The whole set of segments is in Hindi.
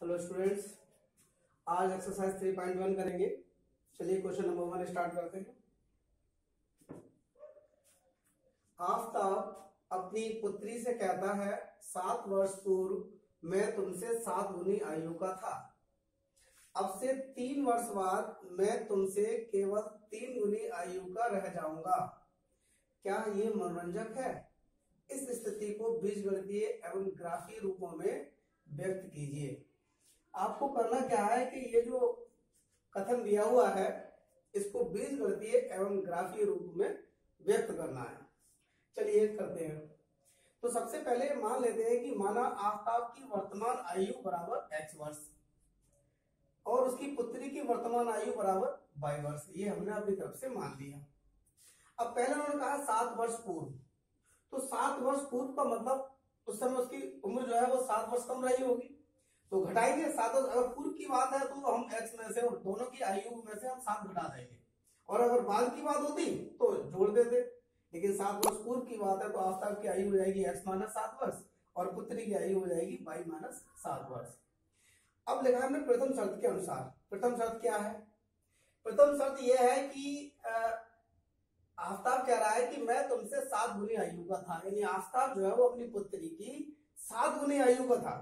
हेलो स्टूडेंट्स, आज एक्सरसाइज 3.1 करेंगे। चलिए क्वेश्चन नंबर 1 स्टार्ट करते हैं। आफताब अपनी पुत्री से कहता है, 7 वर्ष पूर्व मैं तुमसे 7 गुनी आयु का था। अब से 3 वर्ष बाद मैं तुमसे केवल 3 गुनी आयु का रह जाऊंगा। क्या ये मनोरंजक है? इस स्थिति को बीजगणितीय एवं ग्राफीय रूपों में व्यक्त कीजिए। आपको करना क्या है कि ये जो कथन दिया हुआ है इसको बीजगणितीय एवं ग्राफीय रूप में व्यक्त करना है। चलिए करते हैं। तो सबसे पहले मान लेते हैं कि माना आफताब की वर्तमान आयु बराबर x वर्ष और उसकी पुत्री की वर्तमान आयु बराबर y वर्ष। ये हमने अपनी तरफ से मान लिया। अब पहले उन्होंने कहा 7 वर्ष पूर्व, तो 7 वर्ष पूर्व का मतलब उस समय उसकी उम्र जो है वो 7 वर्ष कम रही होगी, तो घटाएंगे 7। अगर पूर्व की बात है तो हम x में से और दोनों की आयु में से हम 7 घटा देंगे, और अगर बाद की बात होती तो जोड़ देते। लेकिन 7 वर्ष पूर्व की बात है तो आफताब की आयु हो जाएगी x माइनस 7 वर्ष और पुत्री की आयु हो जाएगी y माइनस 7 वर्ष। अब लिखा हमने प्रथम शर्त के अनुसार। प्रथम शर्त क्या है? प्रथम शर्त यह है कि आफताब कह रहा है कि मैं तुमसे 7 गुनी आयु का था, यानी आफताब जो है वो अपनी पुत्री की 7 गुनी आयु का था।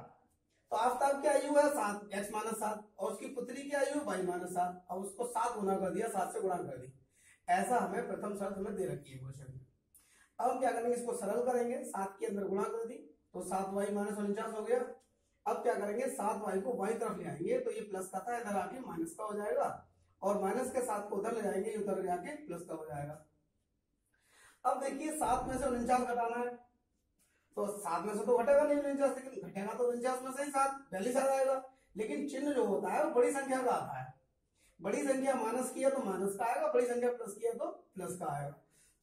तो आफताब की आयु है 7 x माइनस 7 और उसकी पुत्री की आयु y माइनस 7। अब उसको 7 गुना कर दिया, 7 से गुणा कर दी। ऐसा हमें प्रथम शर्त हमें दे रखी है क्वेश्चन में। अब हम क्या करेंगे, इसको सरल करेंगे। 7 के अंदर गुणा कर दी तो 7y माइनस 49 हो गया। अब क्या करेंगे, 7y को y तरफ ले आएंगे तो ये प्लस का था, इधर आके माइनस का हो जाएगा, और माइनस के 7 को उधर ले जाएंगे, उधर जाके प्लस का हो जाएगा। अब देखिए 7 में से 49 घटाना है तो 7 में से तो घटेगा नहीं 49, लेकिन घटेगा तो 49 में से ही 7 पहले से आएगा। लेकिन चिन्ह जो होता है वो बड़ी संख्या का आता है। बड़ी संख्या माइनस की है तो माइनस का आएगा, बड़ी संख्या प्लस की है तो प्लस का आएगा।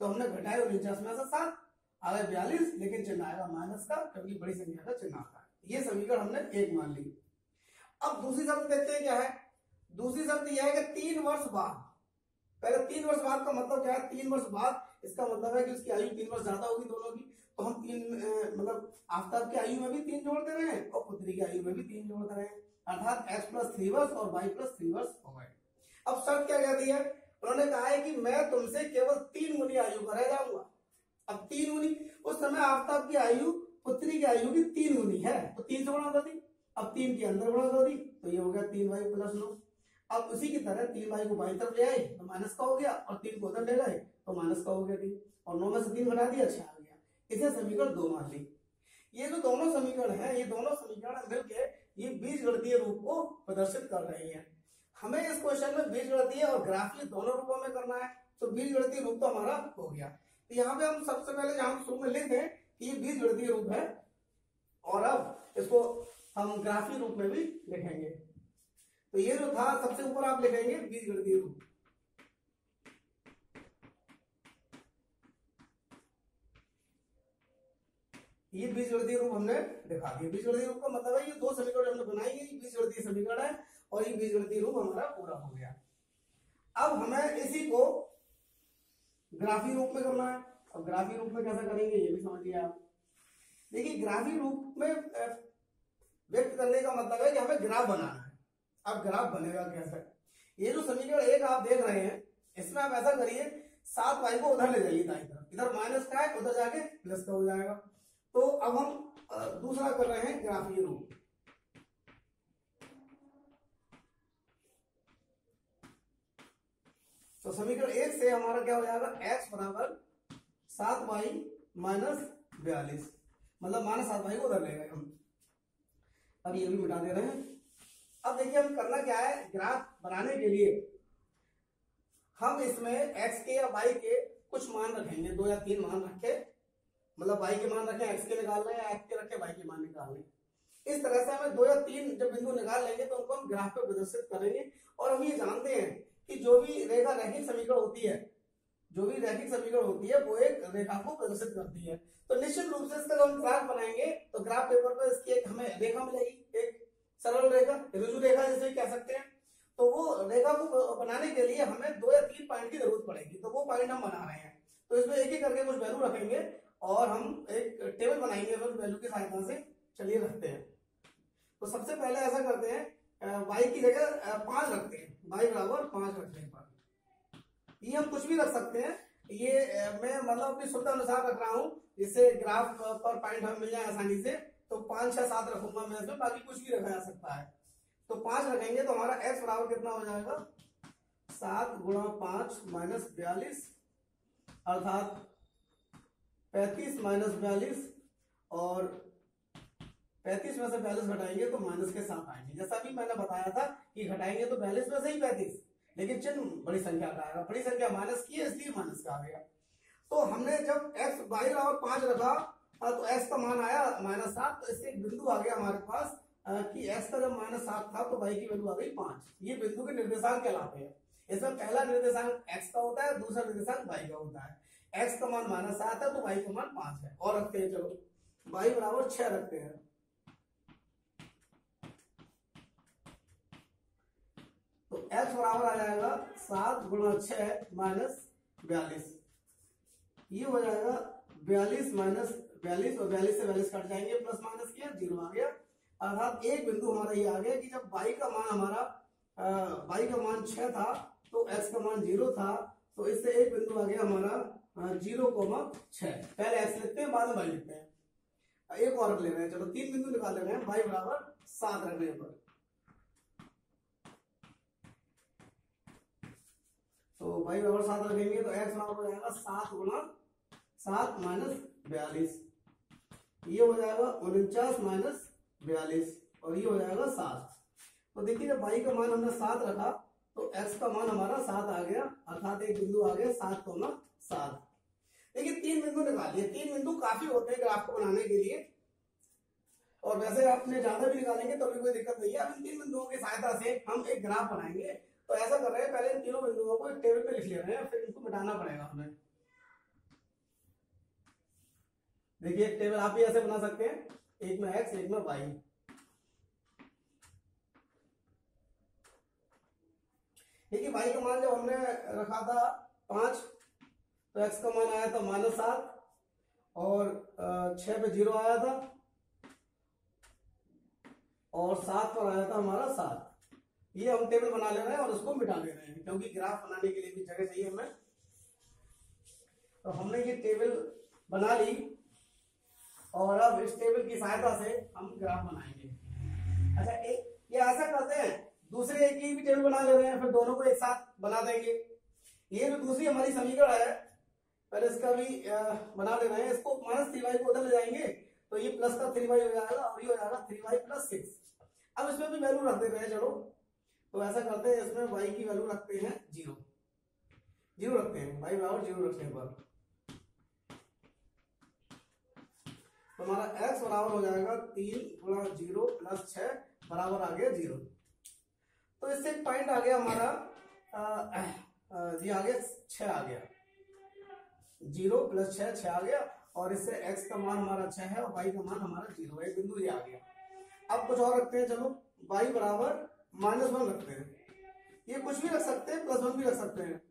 तो हमने घटाया 49 में से 7 आगे 42, लेकिन चिन्ह आएगा माइनस का क्योंकि बड़ी संख्या का चिन्ह आता है। ये समीकरण हमने 1 मान ली। अब दूसरी शर्त देखते हैं क्या है। दूसरी शर्त यह है कि 3 वर्ष बाद, पहले 3 वर्ष बाद का मतलब क्या है, 3 वर्ष बाद इसका मतलब है कि उसकी आयु 3 वर्ष ज्यादा होगी दोनों की। तो हम 3 मतलब आफताब की आयु में भी 3 जोड़ दे रहे हैं और पुत्री की आयु में भी 3 जोड़ दे रहे हैं, अर्थात x प्लस 3 वर्ष और y प्लस 3 वर्ष हो गए। अब शर्त क्या कहती है, उन्होंने कहा है कि मैं तुमसे केवल 3 गुनी आयु का रह जाऊंगा। अब 3 गुनी, उस समय आफताब की आयु पुत्री की आयु की 3 गुनी है तो 3 से गुणा कर दी। अब 3 के अंदर गुणा कर दी तो ये हो गया 3y प्लस 9। अब उसी की तरह 3y को बाई तरफ ले आए तो माइनस का हो गया, और 3 को उधर ले गए तो माइनस का हो गया 3, और 9 में से 3 घटा दिया 6 आ गया। इसे समीकरण 2 मान ली। ये जो दोनों समीकरण है, ये दोनों समीकरण मिलके ये बीजगणितीय रूप को प्रदर्शित कर रही है। हमें इस क्वेश्चन में बीजगणितीय और ग्राफीय दोनों रूपों में करना है, तो बीजगणितीय रूप तो हमारा हो गया। तो यहाँ पे हम सबसे पहले जहां शुरू में लिख दें कि ये बीजगणितीय रूप है, और अब इसको हम ग्राफीय रूप में भी लिखेंगे। तो ये जो था सबसे ऊपर आप लिखेंगे बीजगणितीय रूप। ये बीजगणितीय रूप हमने दिखा दिया। बीजगणितीय रूप का मतलब है ये 2 समीकरण हमने बनाई, ये बीजगणितीय समीकरण है और ये बीजगणितीय रूप हमारा पूरा हो गया। अब हमें इसी को ग्राफीय रूप में करना है। अब ग्राफीय रूप में कैसे करेंगे ये भी समझिए आप। देखिए ग्राफीय रूप में व्यक्त करने का मतलब है कि हमें ग्राफ बनाना है। अब ग्राफ बनेगा कैसे, ये जो समीकरण 1 आप देख रहे हैं इसमें आप ऐसा करिए, 7y को उधर ले जाइए दाईं तरफ, इधर माइनस का है उधर जाके प्लस का हो जाएगा। तो अब हम दूसरा कर रहे हैं ग्राफीय रूप। तो समीकरण 1 से हमारा क्या हो जाएगा, x बराबर 7y माइनस 42, मतलब माइनस 7y को उधर ले गए हम। अब ये भी मिटा दे रहे हैं। अब देखिए हम करना क्या है, ग्राफ बनाने के लिए हम इसमें x के या y के कुछ मान रखेंगे, 2 या 3 मान रखे, मतलब y के मान रखे x के निकाल रहे हैं, x के रखे y के मान निकाल रहे हैं। इस तरह से हमें 2 या 3 जब बिंदु निकाल लेंगे तो उनको हम ग्राफ पे प्रदर्शित करेंगे। और हम ये जानते हैं कि जो भी रेखा रैखिक समीकरण होती है, जो भी रैखिक समीकरण होती है वो एक रेखा को प्रदर्शित करती है। तो निश्चित रूप से इसका हम ग्राफ बनाएंगे तो ग्राफ पेपर पर इसकी एक हमें रेखा मिलेगी, एक सरल रेखा, ऋजु रेखा जिसे कह सकते हैं। तो वो रेखा को बनाने के लिए हमें 2 या 3 पॉइंट की जरूरत पड़ेगी, तो वो पॉइंट हम बना रहे हैं। तो इसमें एक एक करके कुछ वैल्यू रखेंगे और हम एक टेबल बनाएंगे उस वैल्यू की सहायता से। चलिए रखते हैं। तो सबसे पहले ऐसा करते हैं, y की जगह 5 रखते हैं, y बराबर 5 रखने पर ये हम कुछ भी रख सकते हैं। ये मैं मतलब अपनी सुविधा अनुसार रख रहा हूँ, जिससे ग्राफ पर पॉइंट हमें मिल जाए आसानी से। तो 5 6 7 रखूंगा मैं इसमें, बाकी कुछ भी रखा जा सकता है। तो 5 रखेंगे तो हमारा x बराबर कितना हो जाएगा, 7 गुणा 5 माइनस 42, अर्थात 35 माइनस 42, और 35 में से 42 घटाएंगे तो माइनस के साथ आएंगे। जैसा भी मैंने बताया था कि घटाएंगे तो 42 में से ही 35, लेकिन चिन्ह बड़ी संख्या का आएगा, बड़ी संख्या माइनस की है इसलिए माइनस का आ गया। तो हमने जब x y और 5 रखा तो x का मान आया -7, तो इससे एक बिंदु आ गया हमारे पास कि x का जब -7 था तो y की वैल्यू आ गई 5। ये बिंदु के निर्देशांक कहलाते हैं। इसमें पहला निर्देशांक x का होता है, दूसरा निर्देशांक y का होता है। x का मान -7 है तो y का मान 5 है। और रखते हैं, चलो y बराबर 6 रखते हैं। तो x बराबर आ जाएगा 7 गुणा 6 माइनस 42, ये हो जाएगा 42 माइनस 42, और 42 से 42 कट जाएंगे, प्लस माइनस किया 0 आ गया। अर्थात एक बिंदु हमारा ये आ गया कि जब y का मान हमारा y का मान 6 था तो x का मान 0 था, तो इससे एक बिंदु आ गया हमारा 0,6। पहले x लिखते हैं, बाद में y लिखते हैं। एक और रख ले रहे हैं, चलो 3 बिंदु निकाल ले रहे हैं y बराबर 7 रखने पर। तो y बराबर 7 रखेंगे तो x बराबर हो जाएगा 7 गुणा 7 माइनस 42, ये हो जाएगा 49 माइनस 42, और ये हो जाएगा 7। तो देखिए जब y का मान हमने 7 रखा तो x का मान हमारा 7 आ गया, अर्थात एक बिंदु आ गया 7,7। देखिए 3 बिंदु निकालिए, 3 बिंदु काफी होते हैं ग्राफ को बनाने के लिए, और वैसे आपने ज्यादा भी निकालेंगे तो भी कोई दिक्कत नहीं है। अब इन 3 बिंदुओं की सहायता से हम एक ग्राफ बनाएंगे। तो ऐसा कर रहे हैं, पहले इन तीनों बिंदुओं को एक टेबल पे लिख ले रहे हैं, फिर इनको मिटाना पड़ेगा हमें। देखिए एक टेबल आप भी ऐसे बना सकते हैं, एक में x एक में y। देखिए y का मान जब हमने रखा था 5 तो x का मान आया था -7, और 6 पे 0 आया था, और 7 पर आया था हमारा 7। ये हम टेबल बना ले रहे हैं और उसको मिटा ले रहे हैं, क्योंकि ग्राफ बनाने के लिए भी जगह चाहिए हमें। तो हमने ये टेबल बना ली, और अब इस टेबल की सहायता से हम ग्राफ बनाएंगे। अच्छा ये ऐसा करते हैं, दूसरे एक की भी टेबल बना ले रहे हैं, फिर दोनों को एक साथ बना देंगे। ये जो दूसरी हमारी समीकरण है, पहले इसका भी बना ले रहे हैं। इसको -3y को उधर ले जाएंगे तो ये प्लस का 3y हो जाएगा, और ये हो जाएगा 3y + 6। अब इसमें भी वैल्यू रख देते हैं, चलो तो ऐसा करते हैं, इसमें y की वैल्यू रखते हैं 0 रखते हैं, y बराबर 0 रखने पर तो हमारा x बराबर हो जाएगा 3 गुणा 0 + 6 बराबर आ गया 0। तो इससे एक पॉइंट आ गया हमारा, ये आ गया 6 आ गया, 0 + 6 6 आ गया, और इससे x का मान हमारा 6 है और y का मान हमारा 0 है, बिंदु ये आ गया। अब कुछ और रखते हैं, चलो y बराबर -1 रखते हैं। ये कुछ भी रख सकते हैं, +1 भी रख सकते हैं,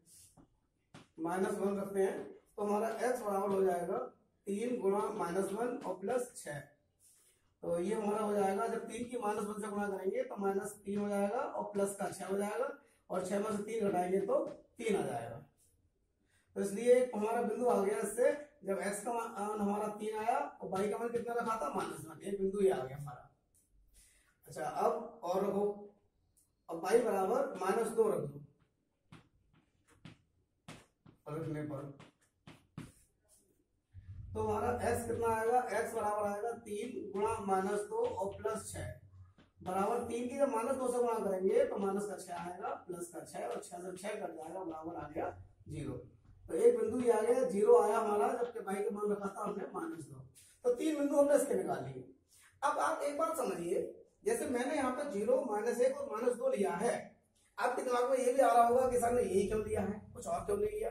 -1 रखते हैं। तो हमारा x बराबर हो जाएगा 3 गुणा -1 और +6। तो ये हमारा हो जाएगा, जब 3 की -1 से गुणा करेंगे तो -3 हो जाएगा, और प्लस का 6 हो जाएगा, और 6 में से 3 घटाएंगे तो 3 आ जाएगा। तो इसलिए हमारा बिंदु आ गया, इससे जब x का मान हमारा 3 आया और y का मान कितना रखा था -1, एक बिंदु ये आ गया हमारा। अच्छा अब और रखो, अब y बराबर -2 रख दो, रखने पर तो हमारा x कितना आएगा, x बराबर आएगा 3 गुणा -2 और +6 बराबर 3 की जब -2 से गुणा करेंगे तो माइनस का 6 आएगा, प्लस का 6, और 6 से 6 कट जाएगा, बराबर आ गया 0। तो एक बिंदु ये आ गया, 0 आया हमारा, जबकि y का मान रखा था हमने -2। तो 3 बिंदु हमने इसके निकाल लिए। अब आप एक बात समझिए, जैसे मैंने यहाँ पे 0, -1 और -2 लिया है, आपके दिमाग में ये भी आ रहा होगा कि सर ने यही क्यों लिया है, कुछ और क्यों नहीं लिया।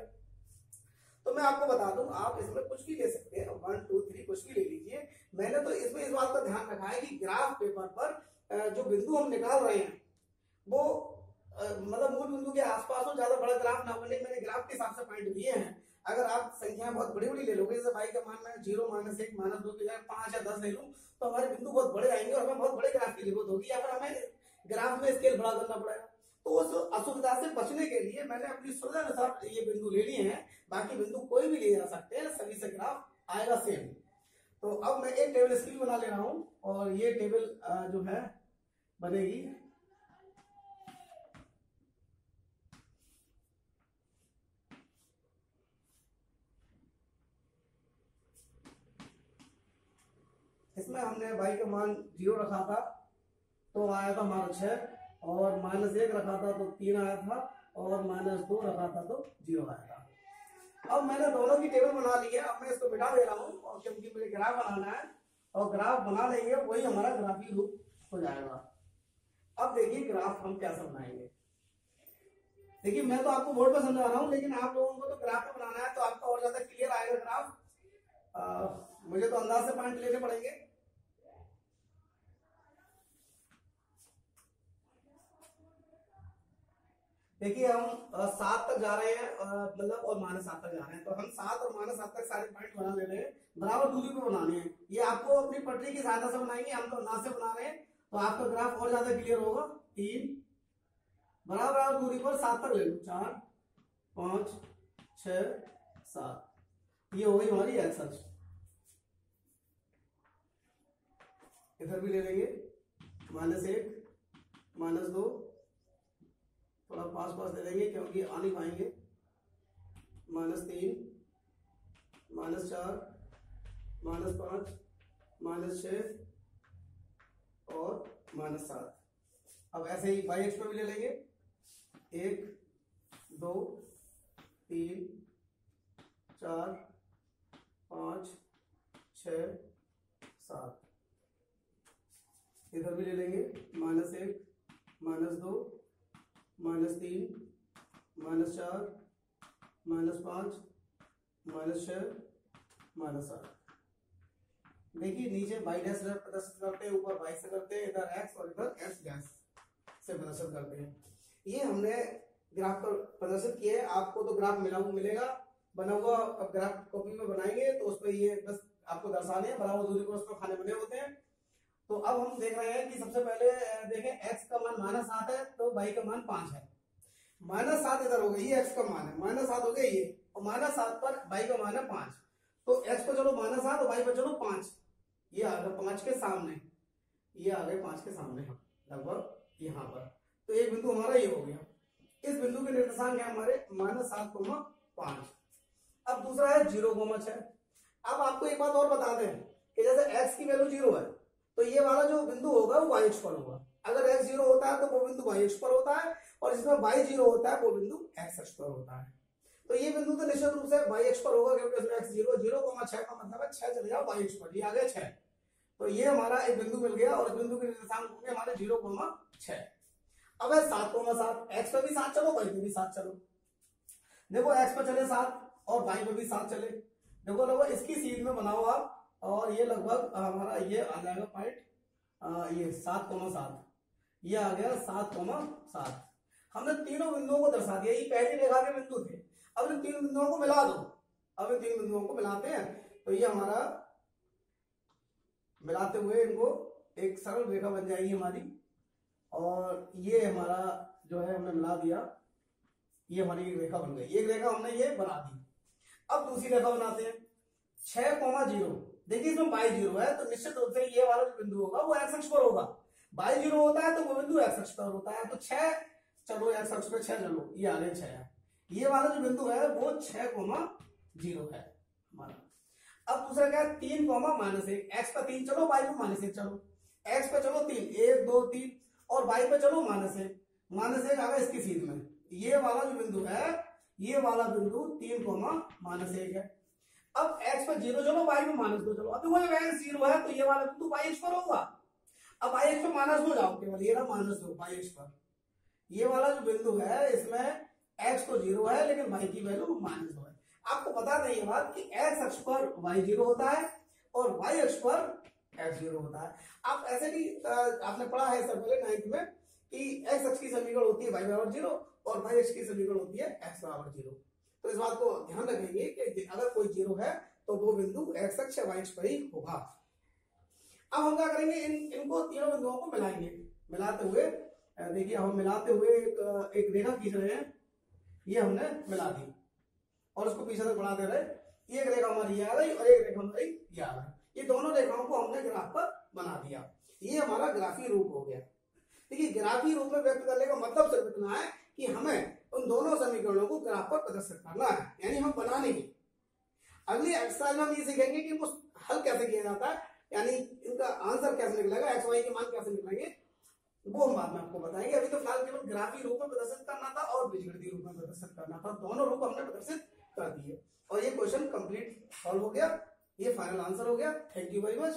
तो मैं आपको बता दूं, आप इसमें कुछ भी ले सकते हैं, 1 2 3 कुछ भी ले लीजिए। मैंने तो इसमें इस बात का ध्यान रखा है कि ग्राफ पेपर पर जो बिंदु हम निकाल रहे हैं वो मतलब मूल बिंदु के आसपास हो, ज्यादा बड़ा ग्राफ ना बने। मैंने ग्राफ के हिसाब से पॉइंट दिए हैं। अगर आप संख्या बहुत बड़ी बड़ी ले लोगे, जैसे y का मान मैं 0, -1, -2 की जगह 5 या 10 ले लूं, तो हमारे बिंदु बहुत बड़े आएंगे और हमें बहुत बड़े ग्राफ की की जरूरत होगी या फिर हमें ग्राफ में स्केल बड़ा करना पड़ेगा। तो उस असुविधा से बचने के लिए मैंने अपनी सुविधा अनुसार ये बिंदु ले लिए हैं, बाकी बिंदु कोई भी ले जा सकते हैं, सभी से ग्राफ आएगा सेम। तो अब मैं एक टेबल इसकी बना ले रहा हूं और ये टेबल जो है बनेगी इसमें हमने y का मान 0 रखा था तो आया था हमारा 6, और -1 रखा था तो 3 आया था, और -2 रखा था तो 0 आया था। अब मैंने दोनों की टेबल बना ली है, अब मैं इसको बिठा दे रहा हूँ, और क्योंकि मुझे ग्राफ बनाना है और ग्राफ बना लेंगे वही हमारा ग्राफिक रूप हो जाएगा। अब देखिए ग्राफ हम कैसे बनाएंगे। देखिए मैं तो आपको बोर्ड पर समझा रहा हूँ, लेकिन आप लोगों को तो ग्राफ में बनाना है तो आपका और ज्यादा क्लियर आएगा ग्राफ। मुझे तो अंदाज से पॉइंट लेने पड़ेंगे। देखिए हम 7 तक जा रहे हैं, मतलब और -7 तक जा रहे हैं, तो हम 7 और -7 तक सारे पॉइंट बना ले रहे हैं, बराबर दूरी पे बनाने हैं। ये आपको अपनी पटरी की सहायता से बनाएंगे, हम तो अंदाज से बना रहे हैं, तो आपका ग्राफ और ज्यादा क्लियर होगा। 3 बराबर दूरी पर 7 तक ले लो, 4 5 6 7, ये हो गई हमारी एक्स अक्ष। इधर भी ले लेंगे, -1 -2, थोड़ा पास दे देंगे क्योंकि आ नहीं पाएंगे, -3 -4 -5 -6 और -7। अब ऐसे ही y अक्ष पे भी ले लेंगे, 1 2 3 4 5 6 7। इधर भी ले लेंगे, -1 -2 -3 -4 -5 -6 -7। देखिए नीचे y डैश प्रदर्शित करते हैं, ऊपर y से करते हैं, इधर x और इधर x डैश से प्रदर्शित करते हैं। ये हमने ग्राफ पर प्रदर्शित किया है। आपको तो ग्राफ मिलेगा बना हुआ, अब ग्राफ कॉपी में बनाएंगे तो उस पर ये बस आपको दर्शाने हैं, बराबर दूरी पर उसमें खाने बने होते हैं। तो अब हम देख रहे हैं कि सबसे पहले देखें x का मान -7 है तो y का मान 5 है। -7 इधर हो गया, ये x का मान है, -7 हो गया ये, और -7 पर y का मान है 5, तो x पर चलो -7 और y पर चलो 5, ये आ गया 5 के सामने, ये आ गए 5 के सामने लगभग यहाँ पर। तो एक बिंदु हमारा ये हो गया। इस बिंदु के निर्देशांक है हमारे -7,5। अब दूसरा है 0,6। अब आपको एक बात और बता दें कि जैसे x की वैल्यू 0 है तो ये वाला जो बिंदु होगा वो y अक्ष पर होगा। अगर x 0 होता है तो वो बिंदु y अक्ष पर होता है, और जिसमें y 0 होता है वो बिंदु x अक्ष पर होता है। तो ये बिंदु तो निश्चित रूप से y अक्ष पर होगा, क्योंकि इसमें x 0,6 का मतलब है 6 चले जाओ y अक्ष पर, ये आ गया 6। तो ये हमारा एक बिंदु मिल गया, और इस बिंदु के निर्देशांक होंगे हमारे 0,6। अब है 7,7, x पे भी 7 चलो, y पे भी 7 चलो। देखो x पे चले 7 और y पे भी 7 चले। देखो लगभग इसकी सीध में बनाओ आप, और ये लगभग हमारा ये आ जाएगा पॉइंट, ये 7,7, ये आ गया 7,7। हमने तीनों बिंदुओं को दर्शा दिया, ये पहली रेखा के बिंदु थे। अब इन तीन बिंदुओं को मिला दो, अब इन तीन बिंदुओं को मिलाते हैं तो ये हमारा मिलाते हुए इनको एक सरल रेखा बन जाएगी हमारी, और ये हमारा जो है हमने मिला दिया, ये हमारी एक रेखा बन गई। एक रेखा हमने ये बना दी। अब दूसरी रेखा बनाते हैं, 6,0। देखिए इसमें y 0 है तो निश्चित रूप से ये वाला जो बिंदु होगा वो x अक्ष पर होगा। y 0 होता है तो वो बिंदु x अक्ष पर होता है, तो 6 चलो x अक्ष पे 6 चलो, ये आगे 6 है। ये वाला जो बिंदु है वो 6,0 है हमारा। अब दूसरा क्या है, 3,-1, x पे 3 चलो, y पे -1 चलो, x पे चलो 3, 1 2 3, और y पे चलो -1 आ गया इसकी सीध में। ये वाला जो बिंदु है, ये वाला बिंदु 3,-1 है। अब x पर 0 चलो, y में -2 चलो। अब वो जब x 0 है तो ये वाला बिंदु y अक्ष पर होगा। अब y अक्ष पर -2 जाओ, केवल ये रहा -2 y अक्ष पर। ये वाला जो बिंदु है इसमें x तो 0 है लेकिन y की वैल्यू -2 है। आपको पता नहीं है बात कि x अक्ष पर y 0 होता है और y अक्ष पर x 0 होता है। आप ऐसे भी आपने पढ़ा है सब पहले 9th में कि x अक्ष की समीकरण होती है y बराबर 0 और y अक्ष की समीकरण होती है x बराबर 0। तो इस बात को ध्यान रखेंगे कि अगर कोई 0 है तो वो बिंदु x अक्ष या y अक्ष पर ही होगा। अब हम क्या करेंगे, इनको तीनों बिंदुओं को मिलाएंगे। मिलाते हुए देखिए, हम मिलाते हुए एक रेखा खींच रहे हैं, ये हमने मिला दी और उसको पीछे तक बढ़ा दे रहे। एक रेखा हमारी ये आ गई और एक रेखा हमारी ये आ गई। ये दोनों रेखाओं को हमने ग्राफ पर बना दिया। ये हमारा ग्राफी रूप हो गया। देखिए, ग्राफी रूप में व्यक्त करने का मतलब सिर्फ इतना है कि हमें उन दोनों समीकरणों को ग्राफ पर प्रदर्शित करना है, यानी हम बनाने की। अगली एक्सरसाइज में हम ये सीखेंगे कि वो हल कैसे किया जाता है, यानी इनका आंसर कैसे निकलेगा, एक्स वाई के मान कैसे निकलेंगे, वो हम बाद में आपको बताएंगे। अभी तो फिलहाल केवल ग्राफी रूप में प्रदर्शित करना था और बीजगणितीय रूप में प्रदर्शित करना था। दोनों रूप हमने प्रदर्शित कर दिए और ये क्वेश्चन कंप्लीट सॉल्व हो गया। ये फाइनल आंसर हो गया। Thank you very much.